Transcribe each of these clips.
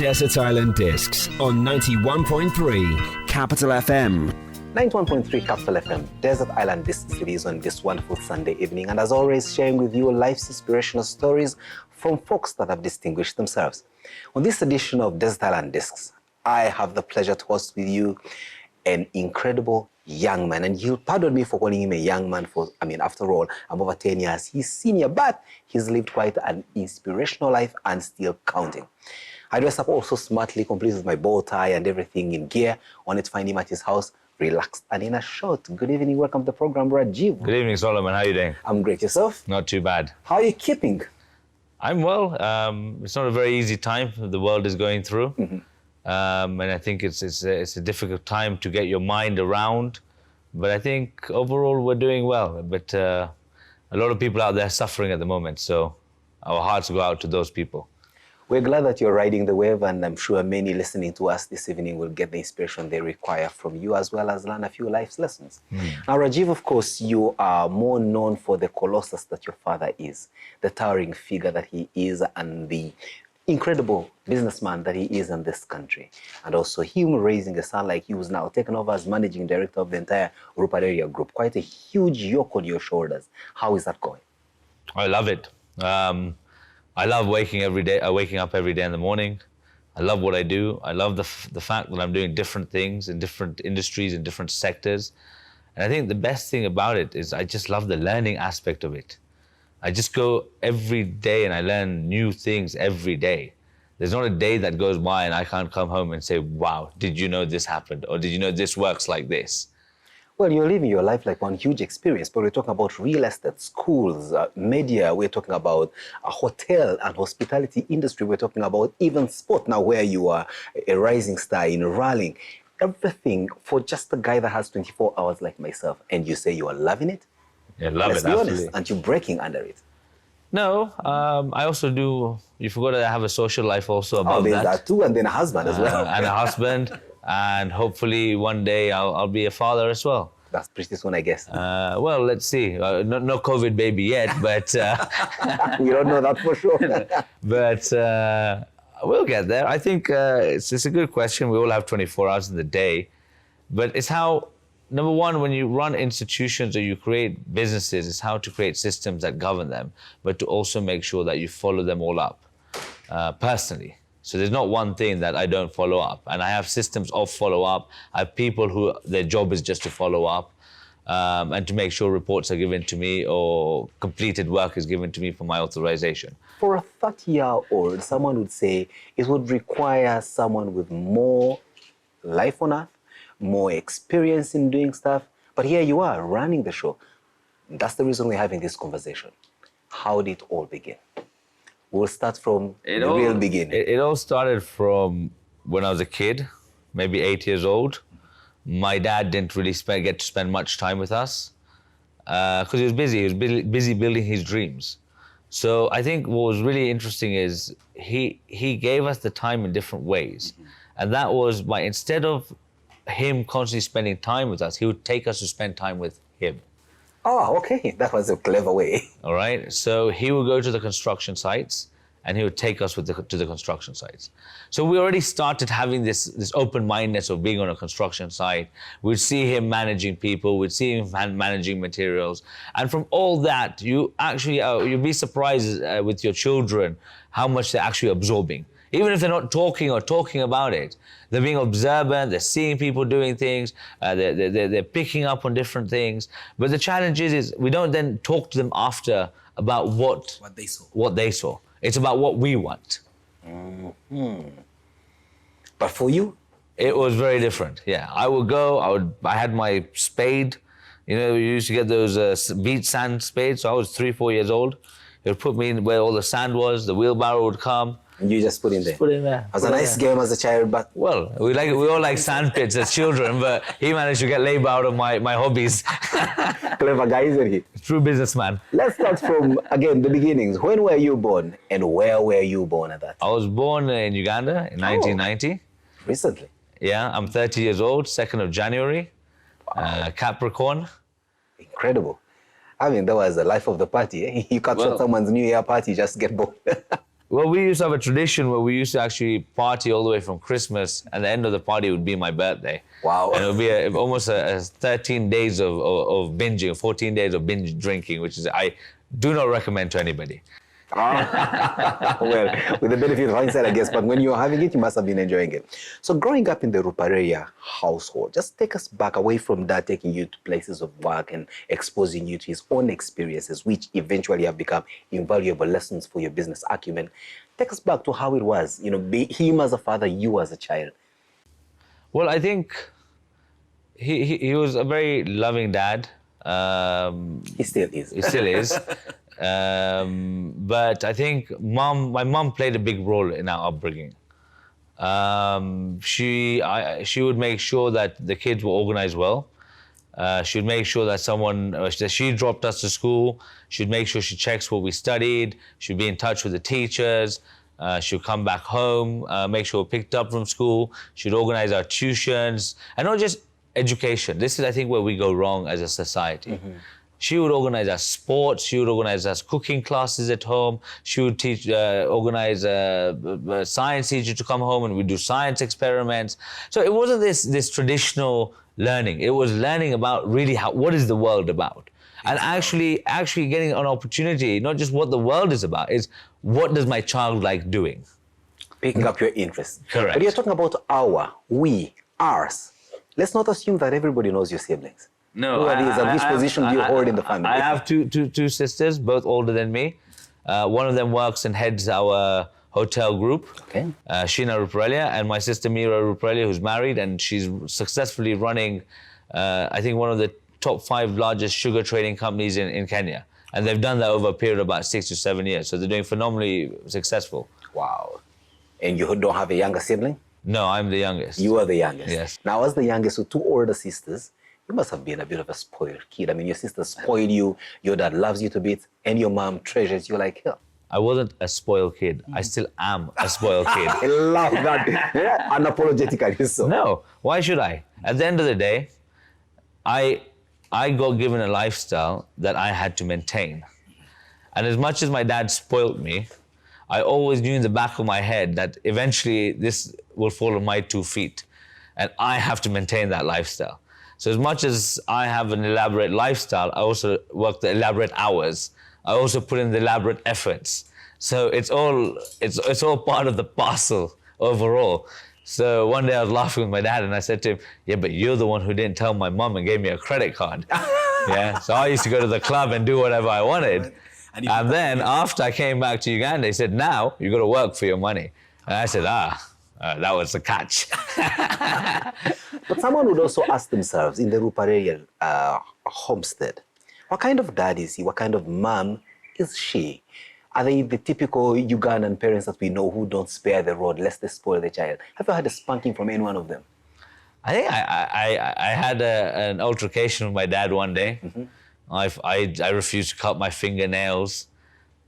Desert Island Discs on 91.3 Capital FM. 91.3 Capital FM, Desert Island Discs it is on this wonderful Sunday evening. And as always, sharing with you life's inspirational stories from folks that have distinguished themselves. On this edition of Desert Island Discs, I have the pleasure to host with you an incredible young man. And you'll pardon me for calling him a young man after all, I'm over 10 years. He's senior, but he's lived quite an inspirational life and still counting. I dress up also smartly, complete with my bow tie and everything in gear. On to find him at his house, relaxed and in a short. Good evening, welcome to the program, Rajiv. Good evening, Solomon. How are you doing? I'm great. Yourself? Not too bad. How are you keeping? I'm well. It's not a very easy time the world is going through. Mm-hmm. And I think it's a difficult time to get your mind around. But I think overall we're doing well. But a lot of people out there suffering at the moment. So our hearts go out to those people. We're glad that you're riding the wave, and I'm sure many listening to us this evening will get the inspiration they require from you, as well as learn a few life lessons. Now, Rajiv, of course, you are more known for the colossus that your father is, the towering figure that he is, and the incredible businessman that he is in this country. And also him raising a son like you, who's now taken over as managing director of the entire Ruparelia group. Quite a huge yoke on your shoulders. How is that going? I love it. I love waking up every day in the morning. I love what I do. I love the fact that I'm doing different things in different industries, in different sectors. And I think the best thing about it is I just love the learning aspect of it. I just go every day and I learn new things every day. There's not a day that goes by and I can't come home and say, wow, did you know this happened? Or did you know this works like this? Well, you're living your life like one huge experience, but we're talking about real estate, schools, media, we're talking about a hotel and hospitality industry, we're talking about even sport now where you are a rising star in rallying. Everything for just a guy that has 24 hours like myself, and you say you are loving it? Yeah, love Let's it, be absolutely. honest, aren't you breaking under it? No, I also do, you forgot that I have a social life also about there's that. that too, and then a husband as well. And a husband, and hopefully one day I'll be a father as well. That's pretty soon, I guess. Well, let's see. No COVID baby yet, but... we don't know that for sure. But we'll get there. I think it's a good question. We all have 24 hours in the day. But it's how, number one, when you run institutions or you create businesses, it's how to create systems that govern them, but to also make sure that you follow them all up personally. So there's not one thing that I don't follow up. And I have systems of follow-up. I have people who their job is just to follow up and to make sure reports are given to me or completed work is given to me for my authorization. For a 30-year-old, someone would say it would require someone with more life on earth, more experience in doing stuff. But here you are running the show. That's the reason we're having this conversation. How did it all begin? We'll start from the real beginning. It all started from when I was a kid, maybe 8 years old. My dad didn't really get to spend much time with us because he was busy. He was busy building his dreams. So I think what was really interesting is he gave us the time in different ways. And that was instead of him constantly spending time with us, he would take us to spend time with him. Oh, okay. That was a clever way. All right. So he would go to the construction sites and he would take us to the construction sites. So we already started having this open-mindedness of being on a construction site. We'd see him managing people. We'd see him managing materials. And from all that, you actually, you'd be surprised with your children how much they're actually absorbing. Even if they're not talking about it, they're being observant, they're seeing people doing things, they're picking up on different things. But the challenge is we don't then talk to them after about what they saw. It's about what we want. Mm-hmm. But for you? It was very different, yeah. I had my spade. You know, we used to get those beach sand spades. So I was 3-4 years old. It would put me in where all the sand was, the wheelbarrow would come. And you just put in there? Put in there. It was a nice game as a child, but... Well, we all like sand pits as children, but he managed to get labor out of my hobbies. Clever guy, isn't he? True businessman. Let's start from, again, the beginnings. When were you born and where were you born at that time? I was born in Uganda in 1990. Recently? Yeah, I'm 30 years old, 2nd of January, Capricorn. Incredible. I mean, that was the life of the party. Eh? You capture someone's New Year party, just get bored. Well, we used to have a tradition where we used to actually party all the way from Christmas, and the end of the party would be my birthday. Wow. And it would be almost a 13 days of binging, 14 days of binge drinking, which is I do not recommend to anybody. Well, with the benefit of hindsight, I guess, but when you were having it, you must have been enjoying it. So growing up in the Ruparelia household, just take us back away from that, taking you to places of work and exposing you to his own experiences, which eventually have become invaluable lessons for your business acumen. Take us back to how it was, be him as a father, you as a child. Well, I think he was a very loving dad. He still is. He still is. But I think my mom played a big role in our upbringing. She would make sure that the kids were organized well. She would make sure that she dropped us to school. She'd make sure she checks what we studied. She'd be in touch with the teachers. She'd come back home, make sure we're picked up from school. She'd organize our tuitions, and not just education. This is, I think, where we go wrong as a society. Mm-hmm. She would organize our sports. She would organize us cooking classes at home. She would organize a science teacher to come home, and we'd do science experiments. So it wasn't this traditional learning. It was learning about really what is the world about, and actually getting an opportunity, not just what the world is about, is what does my child like doing. Picking up your interest. Correct. But you're talking about we, ours. Let's not assume that everybody knows your siblings. No, who are these, and which position do you hold in the family? I have two sisters, both older than me. One of them works and heads our hotel group, okay. Sheena Ruparelia, and my sister Mira Ruparelia, who's married, and she's successfully running, I think, one of the top 5 largest sugar trading companies in Kenya. And they've done that over a period of about 6 to 7 years. So they're doing phenomenally successful. Wow. And you don't have a younger sibling? No, I'm the youngest. You are the youngest? Yes. Now, as the youngest with 2 older sisters, you must have been a bit of a spoiled kid. I mean, your sister spoiled you, your dad loves you to bits, and your mom treasures you like hell. I wasn't a spoiled kid. I still am a spoiled kid. I love that. Yeah, unapologetically so. No, why should I? At the end of the day, I got given a lifestyle that I had to maintain. And as much as my dad spoiled me, I always knew in the back of my head that eventually this will fall on my 2 feet. And I have to maintain that lifestyle. So as much as I have an elaborate lifestyle, I also work the elaborate hours. I also put in the elaborate efforts. So it's all part of the parcel overall. So one day I was laughing with my dad and I said to him, yeah, but you're the one who didn't tell my mom and gave me a credit card. Yeah. So I used to go to the club and do whatever I wanted. And then after I came back to Uganda, he said, now you got to work for your money. And I said, that was the catch. But someone would also ask themselves, in the Ruparelia homestead, what kind of dad is he? What kind of mom is she? Are they the typical Ugandan parents that we know who don't spare the rod lest they spoil the child? Have you had a spanking from any one of them? I think I had an altercation with my dad one day. Mm-hmm. I refused to cut my fingernails.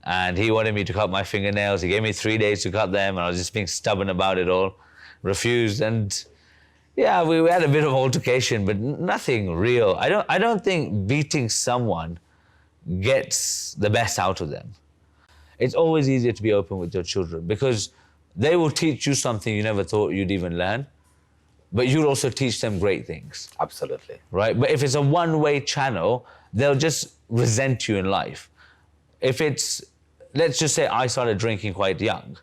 And he wanted me to cut my fingernails. He gave me 3 days to cut them, and I was just being stubborn about it all. Refused, and yeah, we had a bit of altercation, but nothing real. I don't think beating someone gets the best out of them. It's always easier to be open with your children because they will teach you something you never thought you'd even learn, but you'll also teach them great things. Absolutely. Right? But if it's a one-way channel, they'll just resent you in life. If it's, let's just say I started drinking quite young.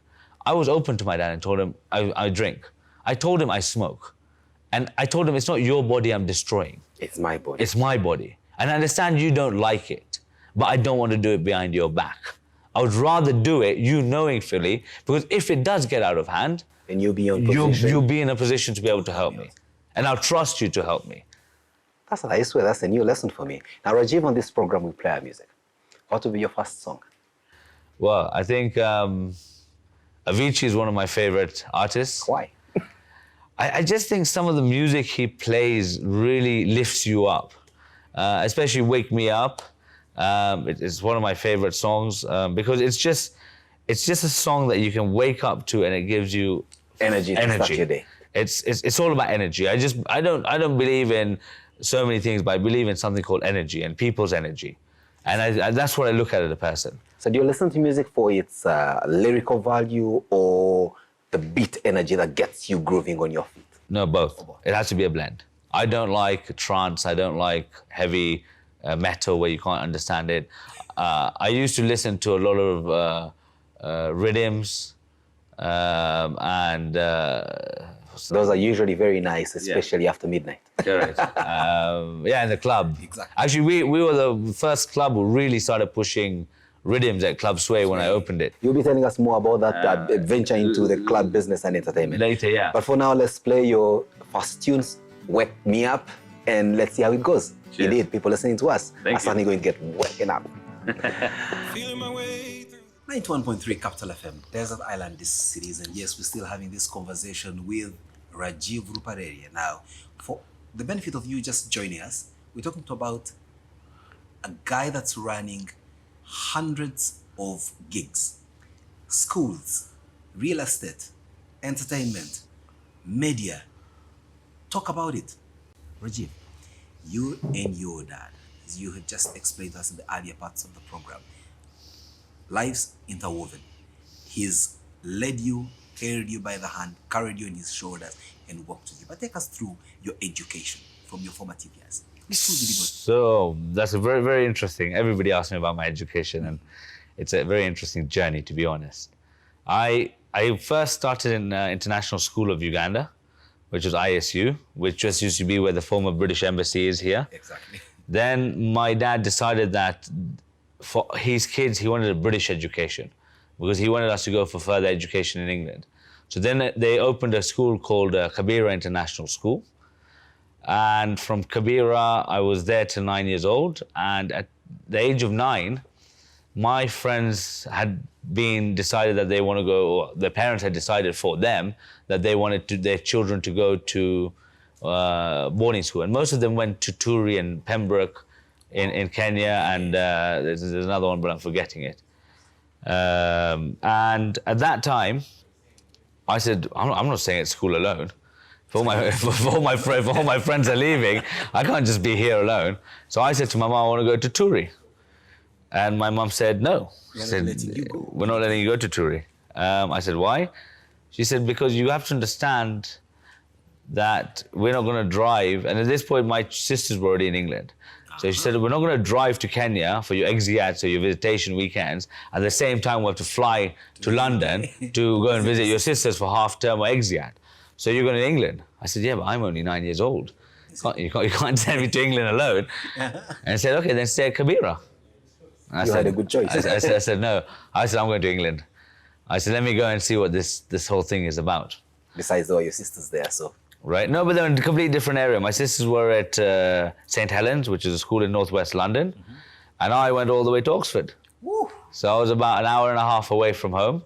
I was open to my dad and told him I drink. I told him I smoke. And I told him it's not your body I'm destroying. It's my body. It's my body. And I understand you don't like it, but I don't want to do it behind your back. I would rather do it, you knowing fully, because if it does get out of hand, and you'll be in a position to be able to help me. And I'll trust you to help me. That's a nice way. That's a new lesson for me. Now, Rajiv, on this program, we play our music. What will be your first song? Well, I think Avicii is one of my favorite artists. Why? I just think some of the music he plays really lifts you up, especially Wake Me Up. It's one of my favorite songs because it's just a song that you can wake up to and it gives you energy to start your day. It's all about energy. I don't believe in so many things, but I believe in something called energy and people's energy. And that's what I look at as a person. So do you listen to music for its lyrical value or the beat energy that gets you grooving on your feet? No, both. It has to be a blend. I don't like trance. I don't like heavy metal where you can't understand it. I used to listen to a lot of rhythms and... Those are usually very nice, especially after midnight. Correct. In the club. Exactly. Actually, we were the first club who really started pushing rhythms at Club Sway when I opened it. You'll be telling us more about that adventure into the club business and entertainment. Later, yeah. But for now, let's play your first tunes, Wake Me Up, and let's see how it goes. Cheers. Indeed, people listening to us Thank are suddenly going to get waken up. Feeling my way through. 91.3 Capital FM, Desert Island this series, and yes, we're still having this conversation with Rajiv Ruparelia. Now, for the benefit of you just joining us, we're talking about a guy that's running hundreds of gigs, schools, real estate, entertainment, media. Talk about it. Rajiv, you and your dad, as you have just explained to us in the earlier parts of the program, lives interwoven. He's led you, carried you by the hand, carried you on his shoulders, and walked with you. But take us through your education from your formative years. Which school did you go to? So that's a very, very interesting. Everybody asks me about my education, and it's a very interesting journey, to be honest. I first started in International School of Uganda, which was ISU, which just used to be where the former British Embassy is here. Exactly. Then my dad decided that for his kids, he wanted a British education because he wanted us to go for further education in England. So then they opened a school called Kibera International School. And from Kibera, I was there till 9 years old. And at the age of 9, my friends had been decided that they want to go, or their parents had decided for them that they wanted their children to go to boarding school. And most of them went to Turi and Pembroke in Kenya, and there's another one, but I'm forgetting it. And at that time, I said, I'm not staying at school alone. If all my friends are leaving, I can't just be here alone. So I said to my mom, I want to go to Turi. And my mom said, no. She said, we're not letting you go to Turi. I said, why? She said, because you have to understand that we're not going to drive. And at this point, my sisters were already in England. So she said, we're not going to drive to Kenya for your exeat, so your visitation weekends. At the same time, we have to fly to London to go and visit your sisters for half term or exeat. So you're going to England. I said, yeah, but I'm only 9 years old. You can't send me to England alone. And I said, okay, then stay at Kibera. You had a good choice. I said, no. I said, I'm going to England. I said, let me go and see what this whole thing is about. Besides, there were your sisters there, so. Right. No, but they're in a completely different area. My sisters were at St. Helens, which is a school in northwest London. Mm-hmm. And I went all the way to Oxford. Woo. So I was about an hour and a half away from home.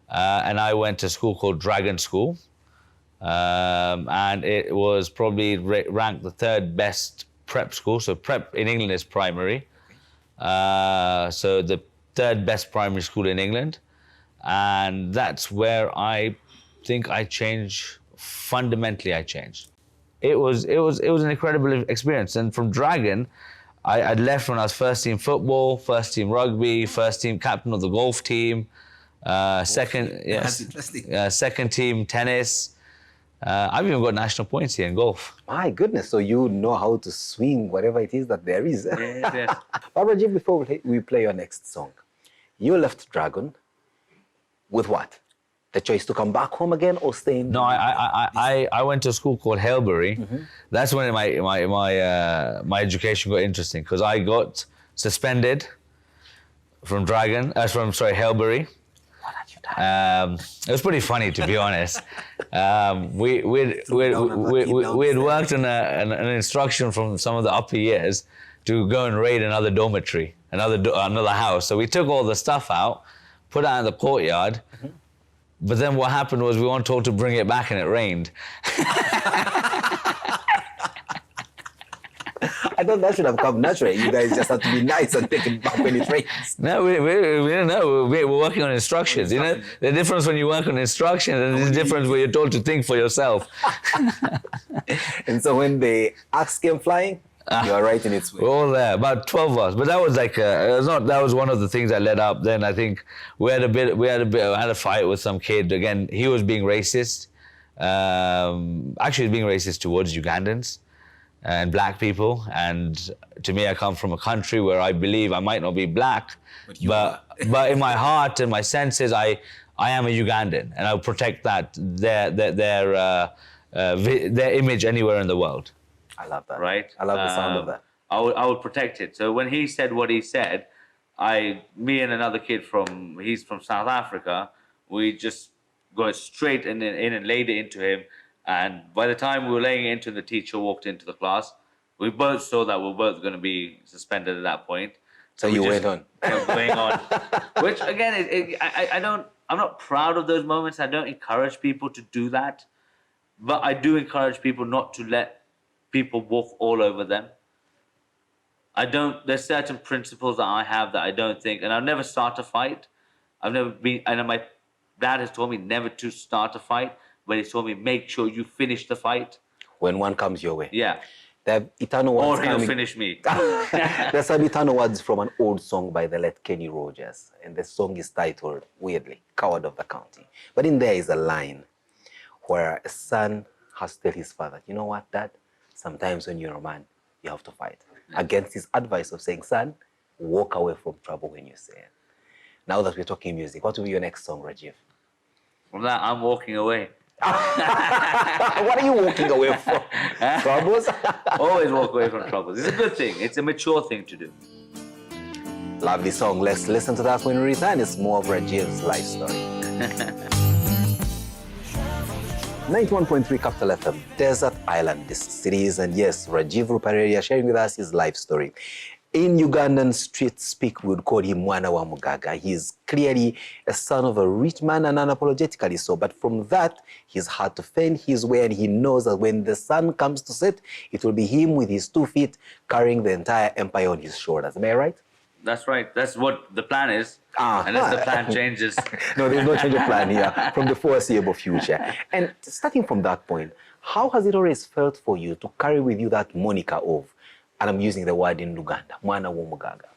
And I went to a school called Dragon School. And it was probably ranked the third best prep school. So prep in England is primary. So the third best primary school in England. And that's where I think I changed. Fundamentally, I changed. It was an incredible experience. And from Dragon, I'd left when I was first team football, first team rugby, first team captain of the golf team, second team tennis. I've even got national points here in golf. My goodness, so you know how to swing whatever it is that there is. Yes. But Rajiv, before we play your next song, you left Dragon with what? The choice to come back home again or stay in? No, I went to a school called Hailbury. Mm-hmm. That's when my education got interesting because I got suspended from Hailbury. What had you done? It was pretty funny, to be honest. We had worked on an instruction from some of the upper years to go and raid another dormitory, another house. So we took all the stuff out, put it out in the courtyard. Mm-hmm. But then what happened was we weren't told to bring it back and it rained. I thought that should have come naturally. You guys just have to be nice and take it back when it rains. No, we don't know. We're working on instructions. You know, the difference when you work on instructions and the difference when you're told to think for yourself. And so when the axe came flying? You are right in its way. We're all there, about 12 of us. But that was like, it was not. That was one of the things that led up. Then I think I had a fight with some kid. Again, he was being racist. Actually, he was being racist towards Ugandans and black people. And to me, I come from a country where I believe I might not be black, but in my heart and my senses, I am a Ugandan, and I'll protect that their image anywhere in the world. I love that. Right? I love the sound of that. I would protect it. So when he said what he said, me and another kid he's from South Africa, we just got straight in and laid it into him. And by the time we were laying it into him, the teacher walked into the class. We both saw that we were both going to be suspended at that point. So you went on. Kept going on. Which again, I'm not proud of those moments. I don't encourage people to do that. But I do encourage people not to let people walk all over them. There's certain principles that I have that I don't think, and I'll never start a fight. I know my dad has told me never to start a fight, but he's told me make sure you finish the fight. When one comes your way. Yeah. The eternal words Or he'll finish me. There's some eternal words from an old song by the late Kenny Rogers, and the song is titled, weirdly, Coward of the County. But in there is a line where a son has to tell his father, you know what, Dad? Sometimes when you're a man, you have to fight. Against his advice of saying, son, walk away from trouble when you say it. Now that we're talking music, what will be your next song, Rajiv? From that, I'm walking away. What are you walking away from? Troubles? Always walk away from troubles. It's a good thing. It's a mature thing to do. Lovely song. Let's listen to that when we return. It's more of Rajiv's life story. 91.3 Capital FM, Desert Island Distilleries, and yes, Rajiv Ruparelia sharing with us his life story. In Ugandan street speak, we would call him Mwana wa Mugaga. He's clearly a son of a rich man and unapologetically so. But from that, he's had to fend his way, and he knows that when the sun comes to set, it will be him with his 2 feet carrying the entire empire on his shoulders. Am I right? That's right. That's what the plan is. Unless the plan changes. No, there's no change of plan here from the foreseeable future. And starting from that point, how has it always felt for you to carry with you that moniker of, and I'm using the word in Luganda, Mwana wa Mugaga?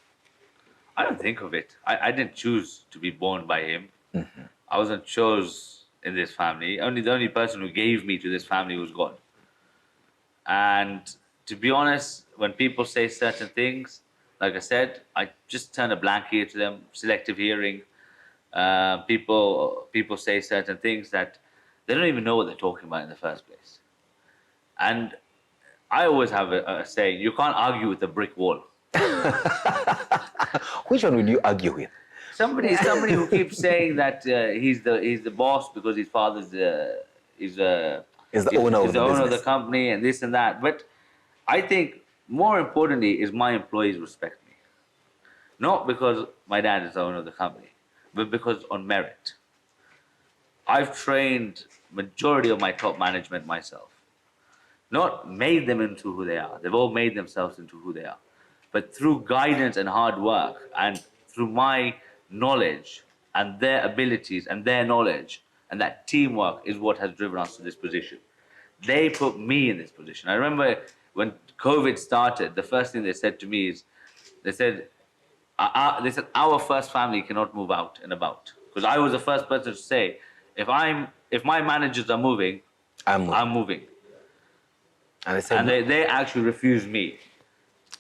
I don't think of it. I didn't choose to be born by him. Mm-hmm. I wasn't chose in this family. The only person who gave me to this family was God. And to be honest, when people say certain things, like I said, I just turn a blank ear to them, selective hearing. People say certain things that they don't even know what they're talking about in the first place. And I always have a saying, you can't argue with a brick wall. Which one would you argue with? Somebody who keeps saying that he's the boss because his father's the owner of the company and this and that. But I think more importantly is my employees respect me. Not because my dad is the owner of the company, but because on merit. I've trained majority of my top management myself. Not made them into who they are. They've all made themselves into who they are. But through guidance and hard work and through my knowledge and their abilities and their knowledge and that teamwork is what has driven us to this position. They put me in this position. I remember when COVID started, the first thing they said to me is, they said, our first family cannot move out and about. Because I was the first person to say, if my managers are moving, I'm moving. And they said, they actually refused me.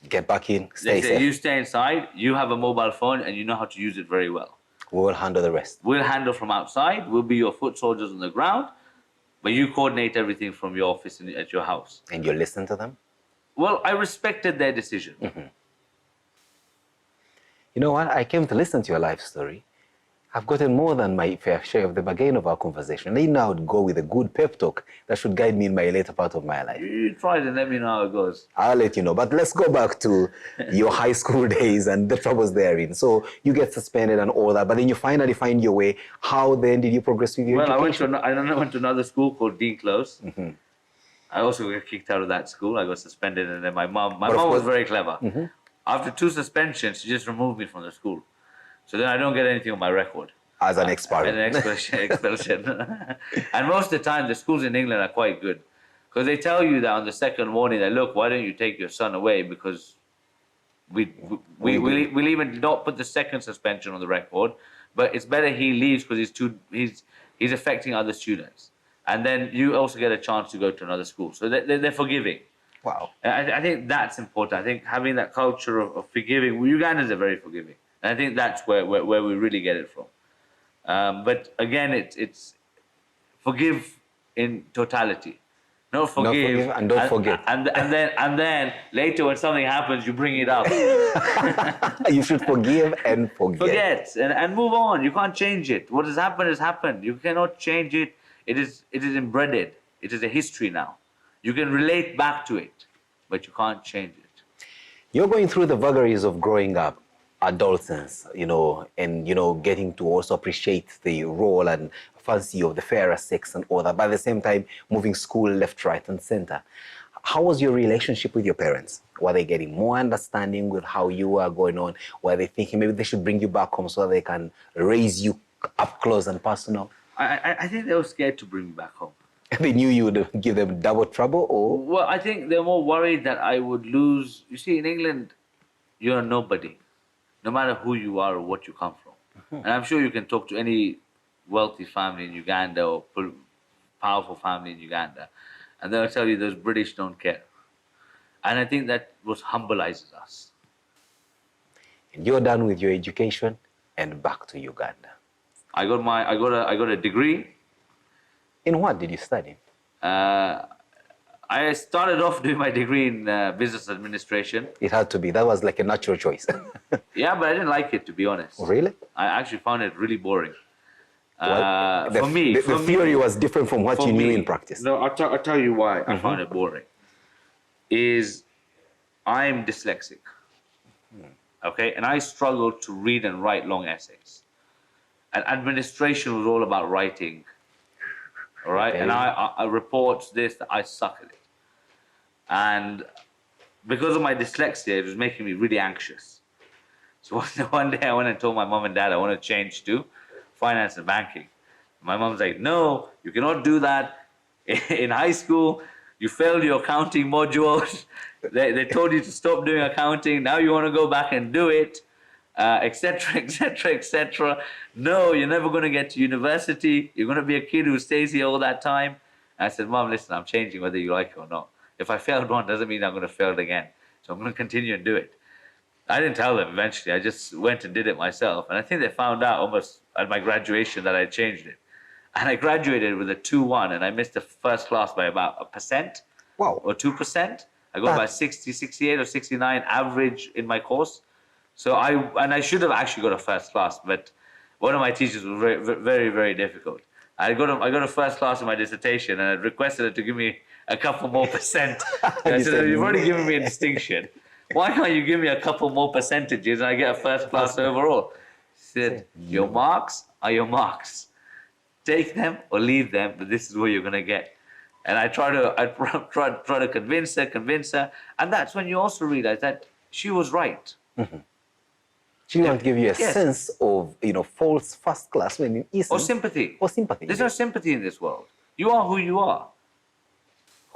Get back in, stay safe. You stay inside, you have a mobile phone, and you know how to use it very well. We'll handle the rest. We'll handle from outside, we'll be your foot soldiers on the ground, but you coordinate everything from your office and at your house. And you listen to them? Well, I respected their decision. Mm-hmm. You know what? I came to listen to your life story. I've gotten more than my fair share of the bargain of our conversation. I now would go with a good pep talk that should guide me in my later part of my life. You try it and let me know how it goes. I'll let you know. But let's go back to your high school days and the troubles therein. So you get suspended and all that, but then you finally find your way. How then did you progress with your education? I went to another school called Dean Close. Mm-hmm. I also got kicked out of that school. I got suspended, and then my mom was very clever. Mm-hmm. After 2 suspensions, she just removed me from the school. So then I don't get anything on my record. As an expulsion. An expulsion. And most of the time, the schools in England are quite good. Because they tell you that on the second warning that, look, why don't you take your son away? Because we'll even not put the second suspension on the record, but it's better he leaves because he's affecting other students. And then you also get a chance to go to another school. So they're forgiving. Wow. And I think that's important. I think having that culture of forgiving, Ugandans are very forgiving. And I think that's where we really get it from. But again, it's forgive in totality. No, forgive and don't forget. And then later when something happens, you bring it up. You should forgive and forget. Forget and move on. You can't change it. What has happened has happened. You cannot change it. It is embedded. It is a history now. You can relate back to it, but you can't change it. You're going through the vagaries of growing up, adolescence, and getting to also appreciate the role and fancy of the fairer sex and all that, but at the same time moving school left, right, and center. How was your relationship with your parents? Were they getting more understanding with how you were going on? Were they thinking maybe they should bring you back home so that they can raise you up close and personal? I think they were scared to bring me back home. They knew you would give them double trouble, or? Well, I think they're more worried that I would lose. You see, in England, you're a nobody, no matter who you are or what you come from. And I'm sure you can talk to any wealthy family in Uganda or powerful family in Uganda, and they'll tell you those British don't care. And I think that what humbleizes us. And you're done with your education and back to Uganda. I got a degree. In what did you study? I started off doing my degree in business administration. It had to be. That was like a natural choice. Yeah, but I didn't like it, to be honest. Really? I actually found it really boring. The theory was different from what you knew in practice. No, I'll tell you why I found it boring. Is I'm dyslexic. Okay, and I struggled to read and write long essays. And administration was all about writing. All right, Okay. and I reports this, I suck at it. And because of my dyslexia, it was making me really anxious. So one day I went and told my mom and dad I want to change to finance and banking. My mom's like, no, you cannot do that. In high school, you failed your accounting modules. They told you to stop doing accounting. Now you want to go back and do it, etc., etc., etc. No, you're never going to get to university. You're going to be a kid who stays here all that time. And I said, Mom, listen, I'm changing whether you like it or not. If I failed one, doesn't mean I'm going to fail it again. So I'm going to continue and do it. I didn't tell them eventually. I just went and did it myself. And I think they found out almost at my graduation that I changed it. And I graduated with a 2-1, and I missed the first class by about 1%. Wow. Or 2%. I got about 60, 68 or 69 average in my course. So I should have actually got a first class, but one of my teachers was very, very, very difficult. I got a first class in my dissertation, and I requested her to give me a couple more percent. I said, you've already given me a distinction. Why can't you give me a couple more percentages and I get a first class overall? She said, your marks are your marks. Take them or leave them, but this is what you're going to get. And I try to convince her. And that's when you also realize that she was right. Mm-hmm. She didn't want to give you a sense of, false first class when it isn't. Or sympathy. Or sympathy. There's no sympathy in this world. You are who you are.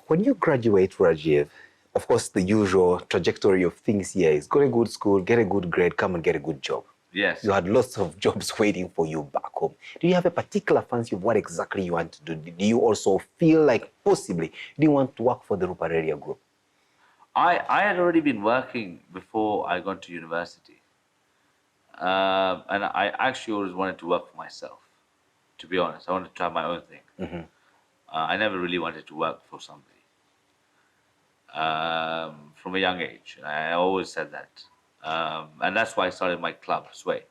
When you graduate, Rajiv, of course, the usual trajectory of things here is go to a good school, get a good grade, come and get a good job. Yes. You had lots of jobs waiting for you back home. Do you have a particular fancy of what exactly you want to do? Do you also feel like possibly you want to work for the Ruparelia group? I had already been working before I got to university. And I actually always wanted to work for myself, to be honest. I wanted to have my own thing. Mm-hmm. I never really wanted to work for somebody. From a young age. I always said that. And that's why I started my club, Sway.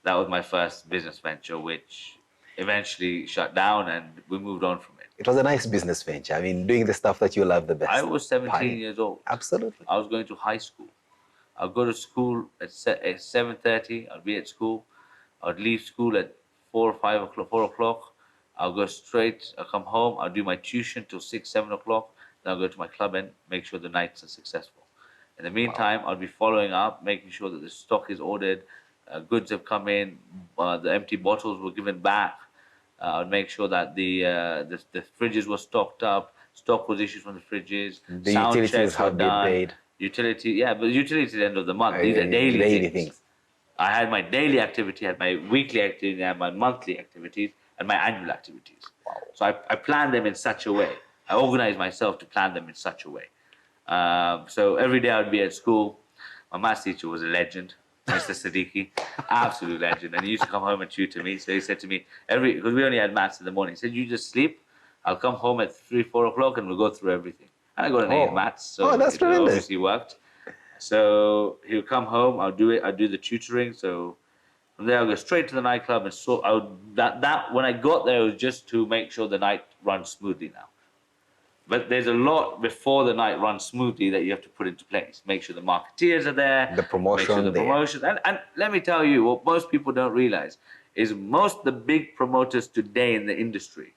That was my first business venture, which eventually shut down, and we moved on from it. It was a nice business venture. I mean, doing the stuff that you love the best. I was 17 years old. Absolutely. I was going to high school. I'd go to school at 7:30. I'd be at school. I'd leave school at 4 o'clock. I'll go straight. I'll come home. I'll do my tuition till 6, 7 o'clock. Then I'll go to my club and make sure the nights are successful. In the meantime, I'll be following up, making sure that the stock is ordered, goods have come in, the empty bottles were given back. I'll make sure that the fridges were stocked up, stock was issued from the fridges, The sound utilities checks were have been done. paid. Utility, yeah, but utility at the end of the month. These are daily things. I had my daily activity, had my weekly activity, I had my monthly activities, and my annual activities. Wow. So I planned them in such a way. I organized myself to plan them in such a way. So every day I would be at school. My maths teacher was a legend, Mr. Siddiqui, absolute legend. And he used to come home and tutor me. So he said to me, because we only had maths in the morning, he said, you just sleep. I'll come home at 3, 4 o'clock and we'll go through everything. And I got an A in maths, so that's it tremendous. obviously worked. So he'll come home, I'll do it, I'll do the tutoring. So from there I'll go straight to the nightclub, and so when I got there, it was just to make sure the night runs smoothly now. But there's a lot before the night runs smoothly that you have to put into place. Make sure the marketeers are there. The promotion Make sure the promotion. And let me tell you, what most people don't realize is most the big promoters today in the industry,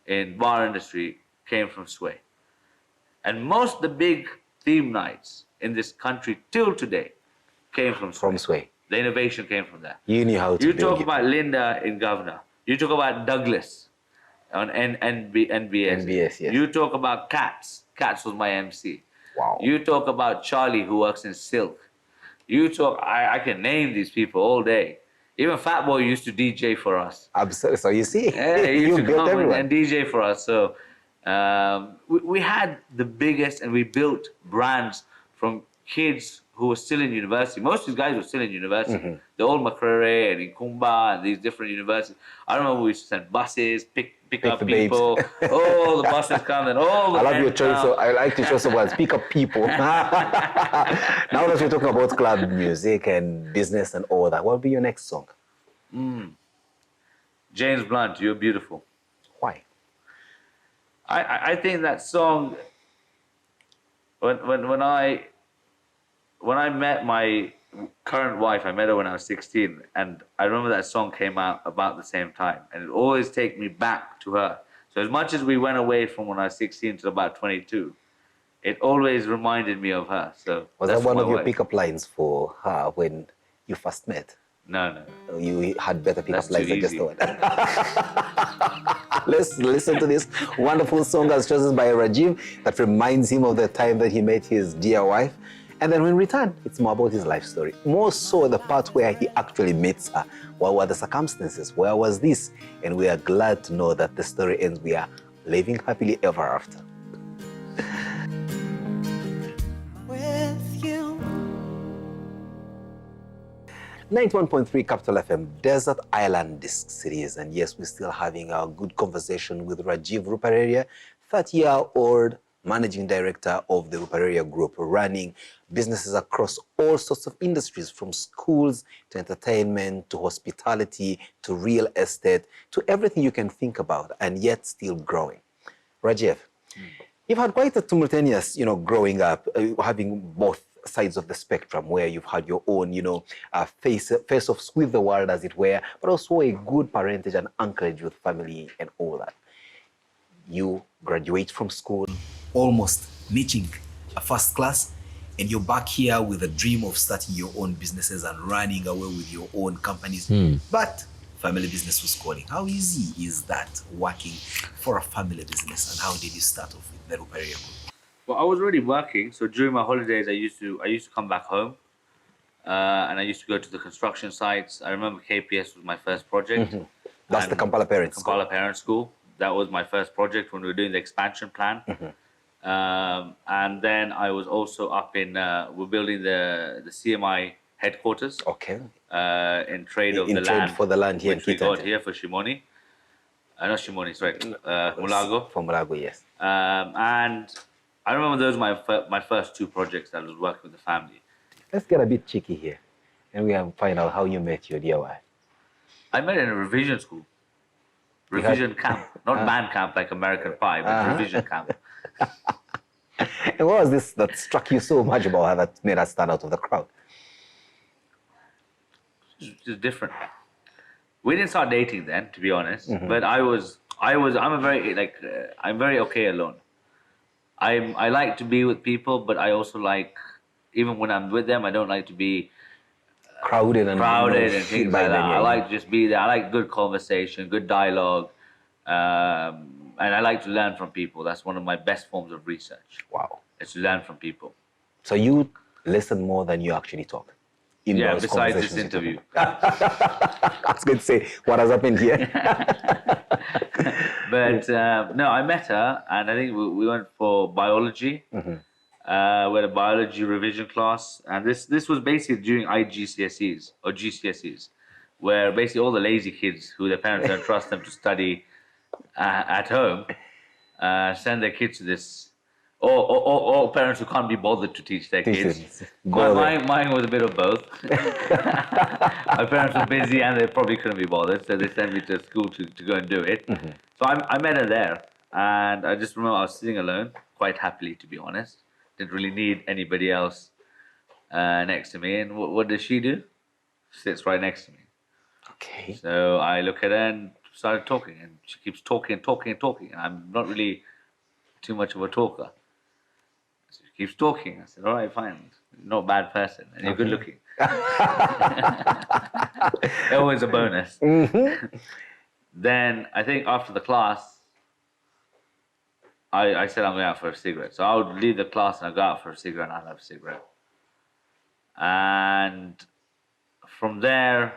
in bar industry, came from Sway. And most the big theme nights in this country till today came from Sway. From Sway. The innovation came from there. You knew how to You build talk it. about Linda in Governor. You talk about Douglas on NBS. NBS, yes. You talk about Katz. Katz was my MC. Wow. You talk about Charlie, who works in Silk. You talk, I can name these people all day. Even Fat Boy used to DJ for us. Absolutely. So you see, Yeah, he used you to built come everyone. and DJ for us. So we had the biggest, and we built brands from kids who were still in university. Most of these guys were still in university. The old Makerere and Nkumba and these different universities. I remember we used to send buses, pick up the people. babes. All the buses come and all the I love your men choice. come. So I like the choice of words. Pick up people. Now that we're talking about club music and business and all that, what will be your next song? James Blunt, You're Beautiful. Why? I think that song, when I met my current wife, I met her when I was 16, and I remember that song came out about the same time, and it always takes me back to her. So as much as we went away from when I was 16 to about 22, it always reminded me of her. So Was that's that one my of your wife. pickup lines for her when you first met? No. You had better pickup That's lines too than just easy. the one. Let's listen to this wonderful song as chosen by Rajiv that reminds him of the time that he met his dear wife. And then when we return, it's more about his life story. More so the part where he actually meets her. What were the circumstances? Where was this? And we are glad to know that the story ends. We are living happily ever after. with you. 91.3 Capital FM, Desert Island Disc Series. And yes, we're still having a good conversation with Rajiv Ruparelia, 30-year-old managing director of the Ruparelia Group, running businesses across all sorts of industries, from schools to entertainment to hospitality to real estate to everything you can think about, and yet still growing. Rajiv, you've had quite a tumultuous, growing up, having both sides of the spectrum, where you've had your own, face-offs with the world, as it were, but also a good parentage and anchorage with family and all that. You graduate from school, almost reaching a first class, and you're back here with a dream of starting your own businesses and running away with your own companies. But family business was calling. How easy is that, working for a family business, and how did you start off with the Ruparelia Group? Well, I was already working, so during my holidays, I used to come back home, and I used to go to the construction sites. I remember KPS was my first project. That's the And Kampala Parents School. Kampala Parents School. That was my first project when we were doing the expansion plan. And then I was also up in, we're building the CMI headquarters Okay. in trade of In the trade land. for the land here in which we got Kitante. here for Shimoni. Not Shimoni, sorry, Mulago. From Mulago, yes. And I remember those were my first two projects that I was working with the family. Let's get a bit cheeky here, and we can find out how you met your dear wife. I met in a revision school. You had- Revision camp. Not band camp like American Pie, but revision camp. And what was this that struck you so much about her that made her stand out of the crowd? It's just different. We didn't start dating then, to be honest. But I'm very okay alone. I like to be with people, but I also like, even when I'm with them, I don't like to be Crowded and and things by like them, that. yeah, I like to just be there. I like good conversation, good dialogue. and I like to learn from people. That's one of my best forms of research. Wow. Is to learn from people. So you listen more than you actually talk? Yeah, those besides this conversations you're interview. I was going to say, what has happened here? But no, I met her, and I think we went for biology. We had a biology revision class, and this was basically during IGCSEs or GCSEs, where basically all the lazy kids who their parents don't trust them to study at home send their kids to this. Or parents who can't be bothered to teach their kids. Mine was a bit of both. My parents were busy and they probably couldn't be bothered, so they sent me to school to go and do it. So I met her there, and I just remember I was sitting alone, quite happily, to be honest. Didn't really need anybody else next to me. And what does she do? Sits right next to me. Okay. So I look at her and started talking, and she keeps talking. And I'm not really too much of a talker. So she keeps talking. I said, all right, fine. You're not a bad person, and you're good looking. Always a bonus. Then I think after the class, I said I'm going out for a cigarette. So I would leave the class and I'd go out for a cigarette and I'd have a cigarette. And from there,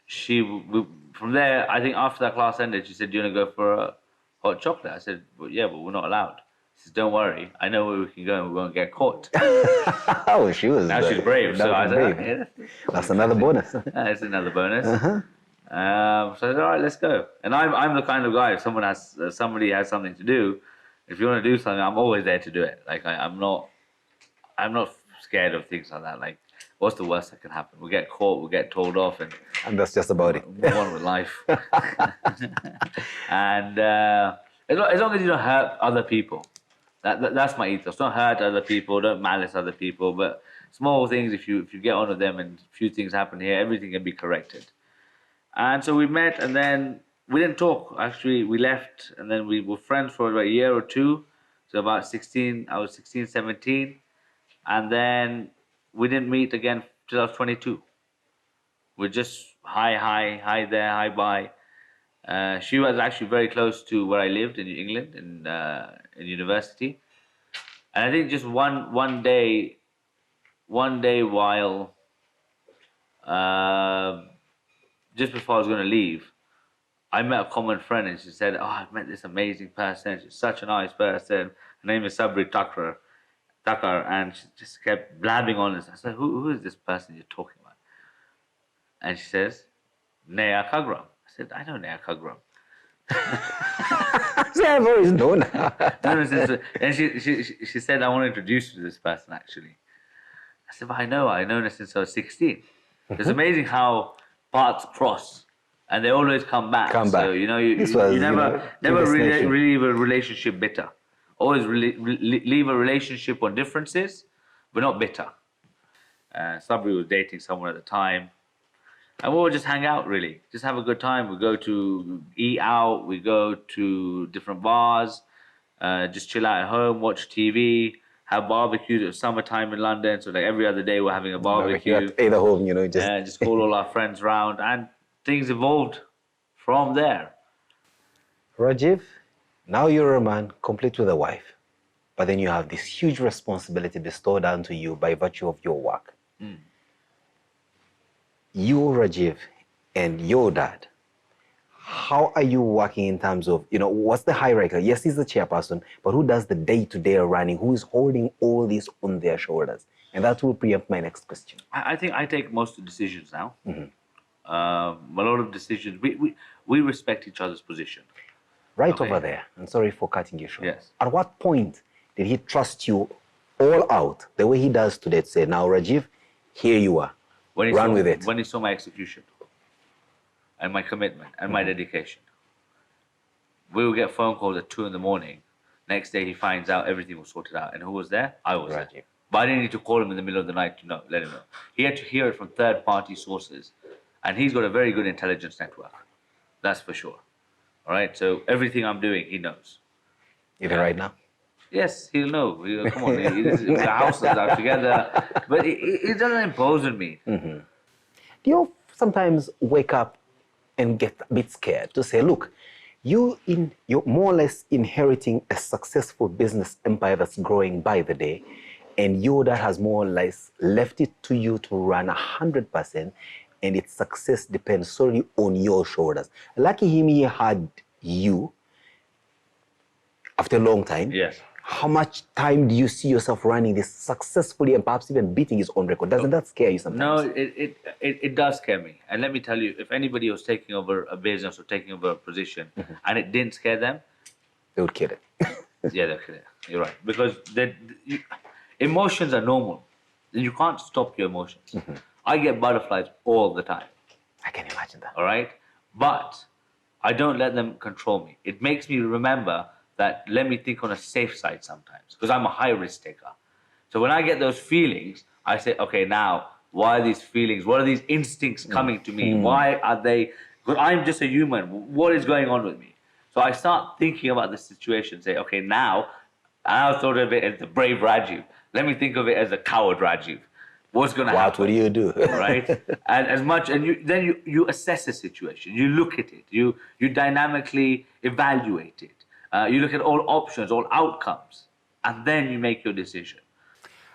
I think after that class ended, she said, do you want to go for a hot chocolate? I said, well, yeah, but we're not allowed. She said, don't worry, I know where we can go and we won't get caught. Oh, she was. Now she's brave. So I said, okay, that's another bonus. That's another bonus. So I said, all right, let's go. And I'm the kind of guy, if somebody has something to do, if you want to do something, I'm always there to do it. Like I'm not scared of things like that. Like, what's the worst that can happen? We'll get caught, we'll get told off, and that's just about it. Move on with life. And as long as you don't hurt other people, that's my ethos. Don't hurt other people, don't malice other people, but small things, if you get on with them and a few things happen here, everything can be corrected. And so we met, and then we didn't talk. Actually, we left, and then we were friends for about a year or two. So about 16, I was 16, 17. And then we didn't meet again till I was 22. We're just hi there, hi bye. She was actually very close to where I lived in England, in university. And I think just one day while just before I was going to leave, I met a common friend, and she said, "Oh, I've met this amazing person. She's such a nice person. Her name is Sabri Tucker," and she just kept blabbing on this. I said, "Who is this person you're talking about?" And she says, "Naya Kagram." I said, "I know Naya Kagram." See, I've always known her. And she said, "I want to introduce you to this person, actually." I said, "But I've known her since I was 16." It's amazing how paths cross, and they always come back. So you never really leave a relationship bitter. Always leave a relationship on differences, but not bitter. Sabri was dating someone at the time, and we would just hang out, really, just have a good time. We go to eat out, we go to different bars, just chill out at home, watch TV, have barbecues. It was summertime in London, so like every other day we're having a barbecue. Either home, just call all our friends round, and things evolved from there. Rajiv, now you're a man complete with a wife, but then you have this huge responsibility bestowed onto you by virtue of your work. You, Rajiv, and your dad, how are you working in terms of, what's the hierarchy? Yes, he's the chairperson, but who does the day-to-day running? Who is holding all this on their shoulders? And that will preempt my next question. I think I take most of the decisions now. A lot of decisions, we respect each other's position. Right over there, and sorry for cutting you short. Yes. At what point did he trust you all out, the way he does today, to say, now, Rajiv, here you are, run with it? When he saw my execution, and my commitment, and my dedication. We would get phone calls at 2 a.m. Next day, he finds out everything was sorted out. And who was there? I was there. But I didn't need to call him in the middle of the night to let him know. He had to hear it from third-party sources. And he's got a very good intelligence network. That's for sure. All right? So everything I'm doing, he knows. Even right now? Yes, he'll know. Come on, the houses are together. But it doesn't impose on me. Do you sometimes wake up and get a bit scared to say, look, You're more or less inheriting a successful business empire that's growing by the day, and your dad has more or less left it to you to run 100%, and its success depends solely on your shoulders. Lucky him, he had you after a long time. Yes. How much time do you see yourself running this successfully and perhaps even beating his own record? Doesn't that scare you sometimes? No, it does scare me. And let me tell you, if anybody was taking over a business or taking over a position and it didn't scare them, They would kill it. yeah, they'll kill it. You're right. Because emotions are normal. You can't stop your emotions. I get butterflies all the time. I can imagine that. All right? But I don't let them control me. It makes me remember that let me think on a safe side sometimes, because I'm a high risk taker. So when I get those feelings, I say, okay, now, why are these feelings? What are these instincts coming to me? Why are they? Because I'm just a human. What is going on with me? So I start thinking about the situation, say, okay, now, I thought of it as the brave Rajiv. Let me think of it as a coward Rajiv. What's going to happen? What do you do? Right? And you assess the situation. You look at it. You dynamically evaluate it. You look at all options, all outcomes, and then you make your decision.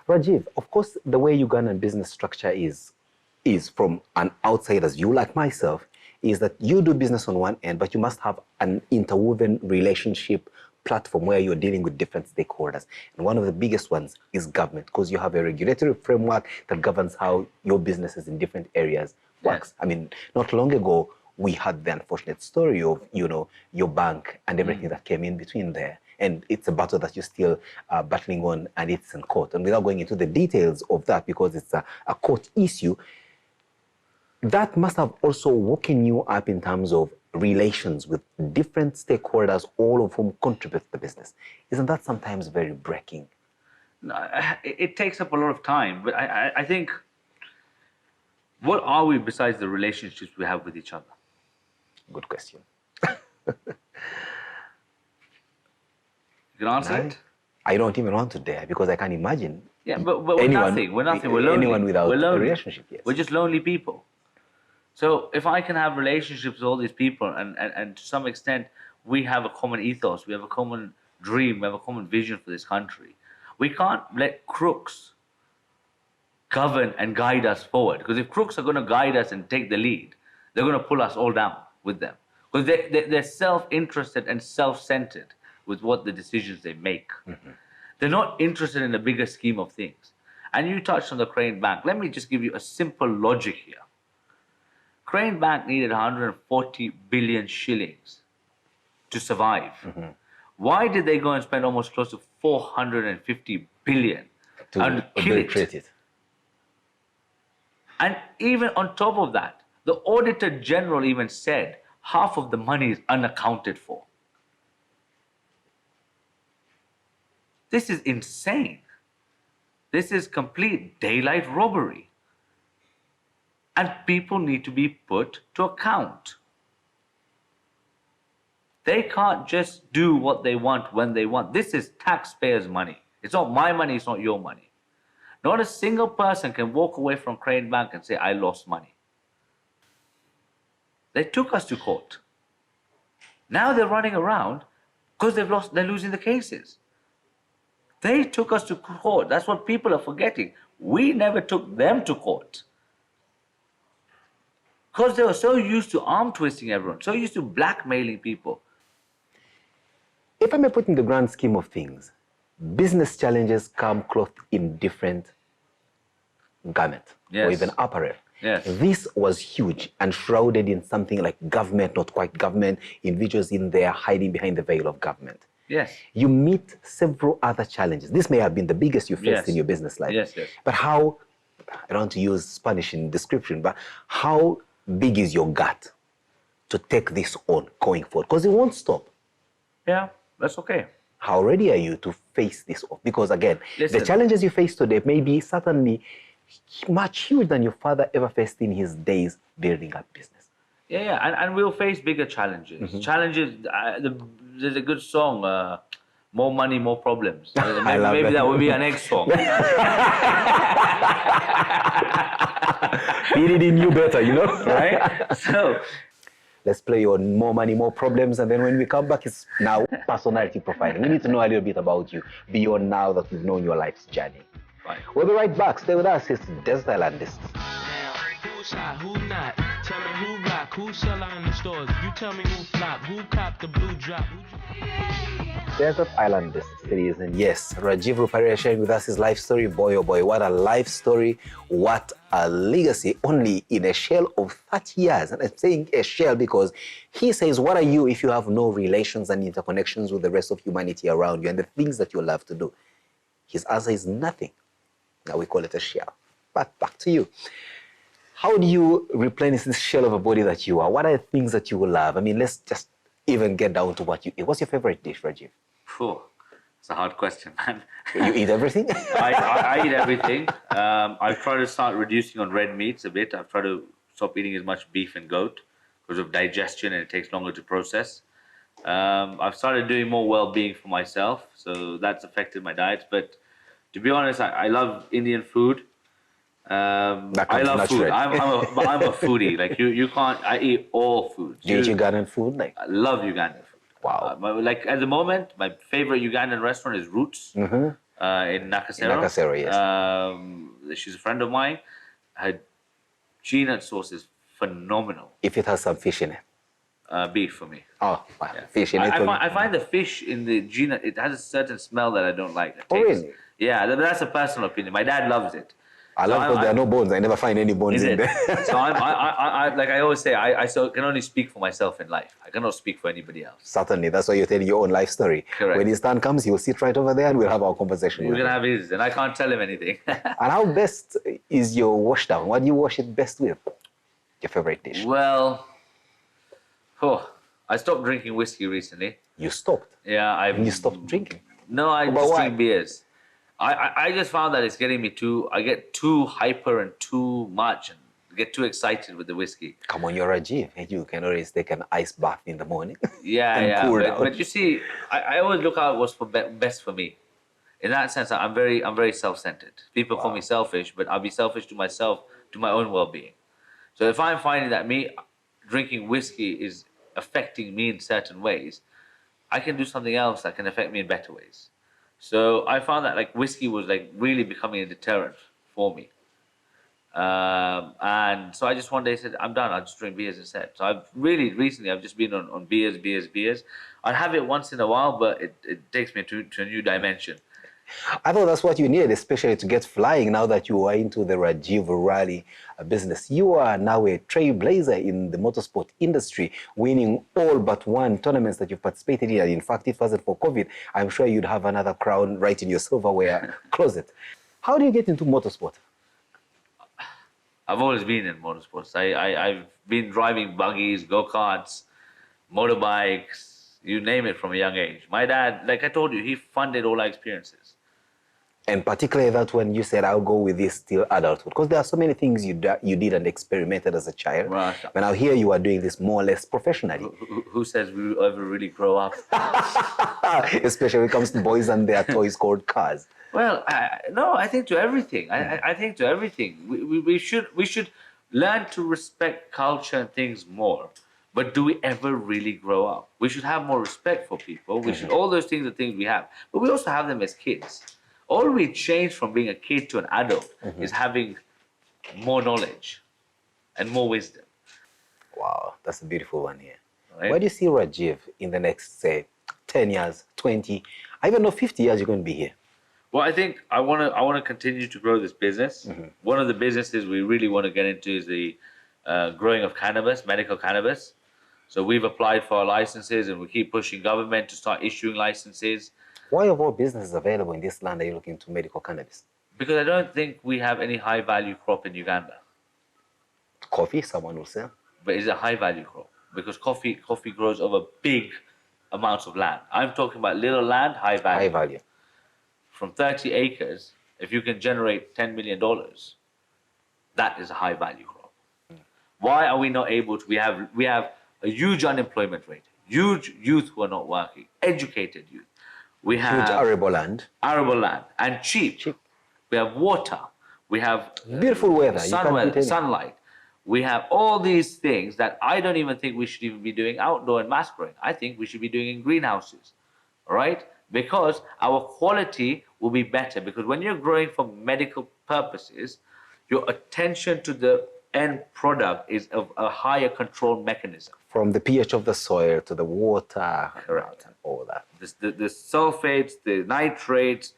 Rajiv, of course, the way Ugandan business structure is from an outsider's view, like myself, is that you do business on one end, but you must have an interwoven relationship platform where you're dealing with different stakeholders. And one of the biggest ones is government, because you have a regulatory framework that governs how your businesses in different areas works. Yes. I mean, not long ago, we had the unfortunate story of, your bank and everything that came in between there. And it's a battle that you're still battling on, and it's in court. And without going into the details of that, because it's a court issue, that must have also woken you up in terms of relations with different stakeholders, all of whom contribute to the business. Isn't that sometimes very breaking? No, it takes up a lot of time, but I think, what are we besides the relationships we have with each other? Good question. You can answer it? I don't even want to dare, because I can't imagine. Yeah, but we're nothing. We're nothing. We're lonely. Anyone without we're lonely. a relationship, yes. We're just lonely people. So if I can have relationships with all these people, and to some extent we have a common ethos, we have a common dream, we have a common vision for this country, we can't let crooks govern and guide us forward. Because if crooks are going to guide us and take the lead, they're going to pull us all down with them. Because they're self-interested and self-centered with what the decisions they make. They're not interested in the bigger scheme of things. And you touched on the Crane Bank. Let me just give you a simple logic here. Crane Bank needed 140 billion shillings to survive. Why did they go and spend almost close to 450 billion and kill it? And even on top of that, the Auditor General even said half of the money is unaccounted for. This is insane. This is complete daylight robbery. And people need to be put to account. They can't just do what they want when they want. This is taxpayers' money. It's not my money, it's not your money. Not a single person can walk away from Crane Bank and say, I lost money. They took us to court. Now they're running around because they're losing the cases. They took us to court. That's what people are forgetting. We never took them to court. Because they were so used to arm twisting everyone, so used to blackmailing people. If I may put in the grand scheme of things, business challenges come clothed in different garment or even apparel. Yes. This was huge and shrouded in something like government, not quite government, individuals in there hiding behind the veil of government. Yes. You meet several other challenges. This may have been the biggest you faced in your business life. Yes, yes. But how, I don't want to use Spanish in description, but how big is your gut to take this on going forward? Because it won't stop. Yeah, that's okay. How ready are you to face this off? Because again, Listen, the challenges you face today may be certainly much huger than your father ever faced in his days building up business. Yeah, and we'll face bigger challenges. Challenges, there's a good song, More Money, More Problems. Maybe that would be our next song. He didn't knew better, you know? Right? So, Let's play on more money, more problems. And then when we come back, it's now personality profiling. We need to know a little bit about you beyond now that we've known your life's journey. Right. We'll be right back. Stay with us. It's Desert Island Discs. Who's hot, who not? Tell me who rock, who sell out in the stores. You tell me who flop, who cop the blue drop. Desert Island Distilleries, and yes, Rajiv Ruparelia sharing with us his life story. Boy, oh boy, what a life story, what a legacy, only in a shell of 30 years. And I'm saying a shell because he says, what are you if you have no relations and interconnections with the rest of humanity around you and the things that you love to do? His answer is nothing. Now we call it a shell. But back to you. How do you replenish this shell of a body that you are? What are the things that you love? I mean, let's just even get down to what you eat. What's your favorite dish, Rajiv? Phew, it's a hard question, man. You eat everything? I eat everything. I've tried to start reducing on red meats a bit. I've tried to stop eating as much beef and goat because of digestion and it takes longer to process. I've started doing more well-being for myself, so that's affected my diet. But to be honest, I love Indian food. I love food. I'm a foodie. Like you can't. I eat all foods. Do you eat Ugandan food? Like, I love Ugandan food. Wow. Like at the moment, my favorite Ugandan restaurant is Roots in Nakasero. Nakasero, yes. She's a friend of mine. Her G-nut sauce is phenomenal. If it has some fish in it. Beef for me. Oh, wow. Yeah. Fish in it. I find the fish in the G-nut, it has a certain smell that I don't like. Oh, really? Yeah, that's a personal opinion. My dad loves it. I love because there are no bones. I never find any bones in there. So I like I always say, I can only speak for myself in life. I cannot speak for anybody else. Certainly. That's why you're telling your own life story. Correct. When his turn comes, he'll sit right over there and we'll have our conversation. We're going to have his, and I can't tell him anything. And how best is your wash down? What do you wash it best with? Your favorite dish? Well, I stopped drinking whiskey recently. You stopped? Yeah. You stopped drinking? No, I But just why? drink beers. I just found that it's getting me I get too hyper and too much and get too excited with the whiskey. Come on, you're Rajiv. You can always take an ice bath in the morning. Yeah. cool down. But you see, I always look out what's best for me. In that sense, I'm very self-centered. People call me selfish, but I'll be selfish to myself, to my own well-being. So if I'm finding that drinking whiskey is affecting me in certain ways, I can do something else that can affect me in better ways. So I found that like whiskey was like really becoming a deterrent for me. And so I just one day said, I'm done. I'll just drink beers instead. So recently I've just been on beers. I have it once in a while, but it takes me to a new dimension. I thought that's what you needed, especially to get flying now that you are into the Rajiv Rally business. You are now a trailblazer in the motorsport industry, winning all but one tournaments that you've participated in. And in fact, if it wasn't for COVID, I'm sure you'd have another crown right in your silverware closet. How do you get into motorsport? I've always been in motorsports. I've been driving buggies, go-karts, motorbikes, you name it from a young age. My dad, like I told you, he funded all our experiences. And particularly that when you said, I'll go with this till adulthood, because there are so many things you did and experimented as a child. Right. But now here you are doing this more or less professionally. Who says we will ever really grow up? Especially when it comes to boys and their toys called cars. Well, no, I think to everything. I think to everything. We should learn to respect culture and things more. But do we ever really grow up? We should have more respect for people. We should, all those things are things we have. But we also have them as kids. All we change from being a kid to an adult is having more knowledge and more wisdom. Wow, that's a beautiful one here. Right? Where do you see Rajiv in the next, say, 10 years, 20, I even know 50 years you're going to be here? Well, I think I want to continue to grow this business. One of the businesses we really want to get into is the growing of cannabis, medical cannabis. So we've applied for our licenses and we keep pushing government to start issuing licenses. Why of all businesses available in this land are you looking into medical cannabis? Because I don't think we have any high value crop in Uganda. Coffee, someone will say. But it's a high value crop because coffee grows over big amounts of land. I'm talking about little land, high value. High value. From 30 acres, if you can generate $10 million, that is a high value crop. Why are we not able to? We have a huge unemployment rate, huge youth who are not working, educated youth. We have Huge arable land. And cheap. We have water. We have Beautiful weather. sunlight. We have all these things that I don't even think we should even be doing outdoor and mass growing. I think we should be doing in greenhouses, all right? Because our quality will be better. Because when you're growing for medical purposes, your attention to the end product is of a higher control mechanism. From the pH of the soil to the water, Correct. and all that. The sulfates, the nitrates.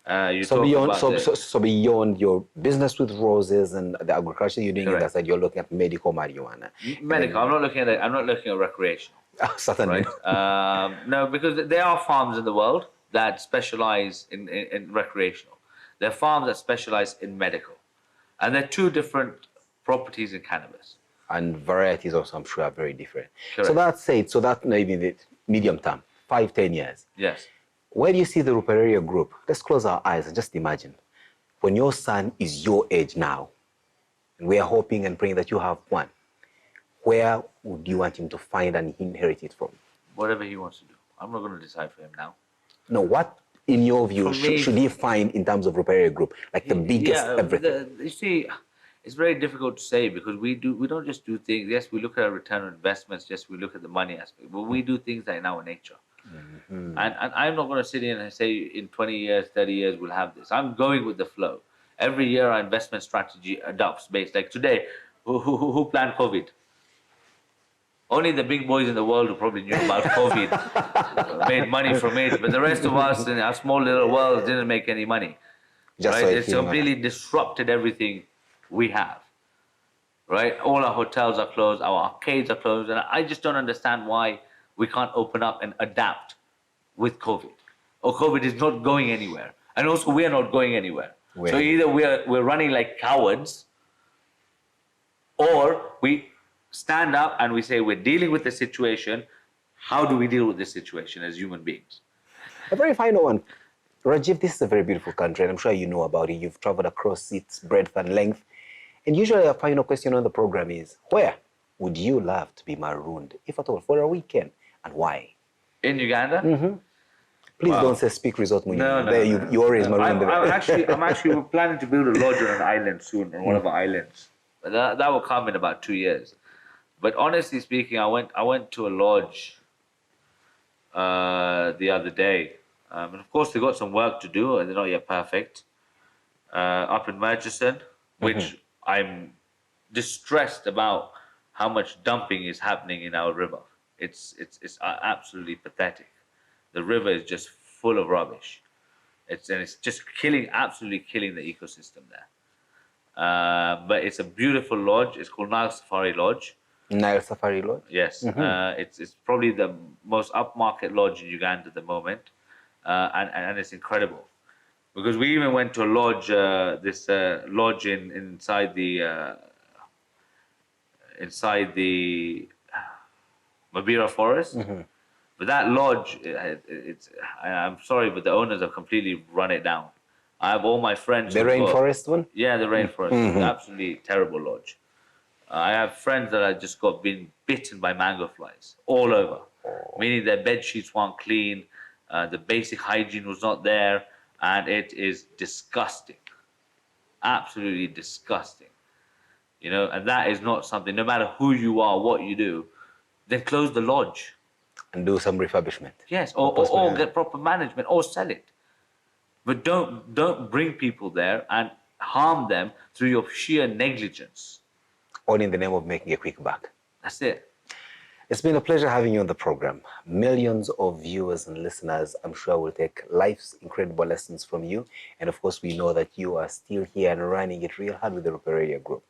So beyond your business with roses and the agriculture you're doing, Correct. that side, you're looking at medical marijuana. Medical. I'm not looking at recreational. Certainly. Right? No, because there are farms in the world that specialize in recreational. There are farms that specialize in medical, and there are two different properties in cannabis. And varieties also, I'm sure, are very different. Correct. So that's it. So that maybe the medium term, 5-10 years. Yes. Where do you see the Ruparelia group? Let's close our eyes and just imagine when your son is your age now, and we are hoping and praying that you have one. Where would you want him to find and inherit it from? Whatever he wants to do. I'm not going to decide for him now. No, what, in your view, should he find in terms of Ruparelia group? Like the biggest everything? You see, it's very difficult to say because we don't just do things. Yes, we look at our return on investments. Yes, we look at the money aspect. But we do things that are in our nature. And I'm not going to sit in and say in 20 years, 30 years, we'll have this. I'm going with the flow. Every year, our investment strategy adopts based. Like today, who planned COVID? Only the big boys in the world who probably knew about COVID made money from it. But the rest of us in our small little world didn't make any money. Just Right? It's completely disrupted everything we have. Right? All our hotels are closed, our arcades are closed, and I just don't understand why we can't open up and adapt with COVID. Or COVID is not going anywhere. And also we are not going anywhere. So either we're running like cowards, or we stand up and we say we're dealing with the situation. How do we deal with this situation as human beings? A very final one. Rajiv, this is a very beautiful country, and I'm sure you know about it. You've traveled across its breadth and length. And usually a final question on the program is, where would you love to be marooned, if at all, for a weekend, and why? In Uganda? Please don't say speak resort Munyini. No, there you always marooned. I'm actually we're planning to build a lodge on an island soon, on one of our islands. But that will come in about 2 years. But honestly speaking, I went to a lodge the other day. And of course, they've got some work to do, and they're not yet perfect. Up in Murchison, which I'm distressed about how much dumping is happening in our river. It's absolutely pathetic. The river is just full of rubbish. It's just absolutely killing the ecosystem there. But it's a beautiful lodge. It's called Nile Safari Lodge. Nile Safari Lodge? Yes. It's probably the most upmarket lodge in Uganda at the moment. And it's incredible. Because we even went to a lodge, lodge inside the Mabira forest. But that lodge, I'm sorry, but the owners have completely run it down. I have all my friends. The rainforest one? Yeah, the rainforest. Absolutely terrible lodge. I have friends that have just been bitten by mango flies all over, meaning their bed sheets weren't clean, the basic hygiene was not there, and it is disgusting. Absolutely disgusting. You know, and that is not something, no matter who you are, what you do, then close the lodge. And do some refurbishment. Yes, or get proper management, or sell it. But don't bring people there and harm them through your sheer negligence. All in the name of making a quick buck. That's it. It's been a pleasure having you on the program. Millions of viewers and listeners, I'm sure, will take life's incredible lessons from you. And of course, we know that you are still here and running it real hard with the Ruparelia Group.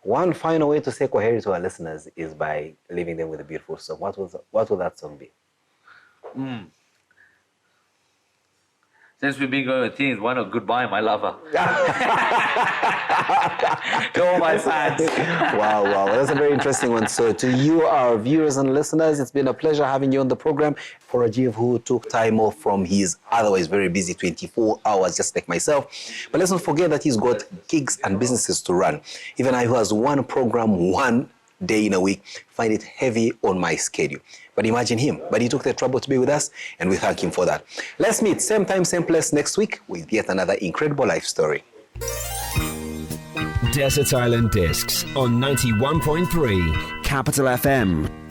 One final way to say kwaheri to our listeners is by leaving them with a beautiful song. What will that song be? Since we've been going with themes, why not Goodbye, My Lover? To all my fans. Wow. That's a very interesting one. So to you, our viewers and listeners, it's been a pleasure having you on the program. For Rajiv, who took time off from his otherwise very busy 24 hours, just like myself. But let's not forget that he's got gigs and businesses to run. Even I, who has one program, one day in a week, find it heavy on my schedule. But imagine him. But he took the trouble to be with us, and we thank him for that. Let's meet same time, same place next week with yet another incredible life story. Desert Island Discs on 91.3 Capital FM.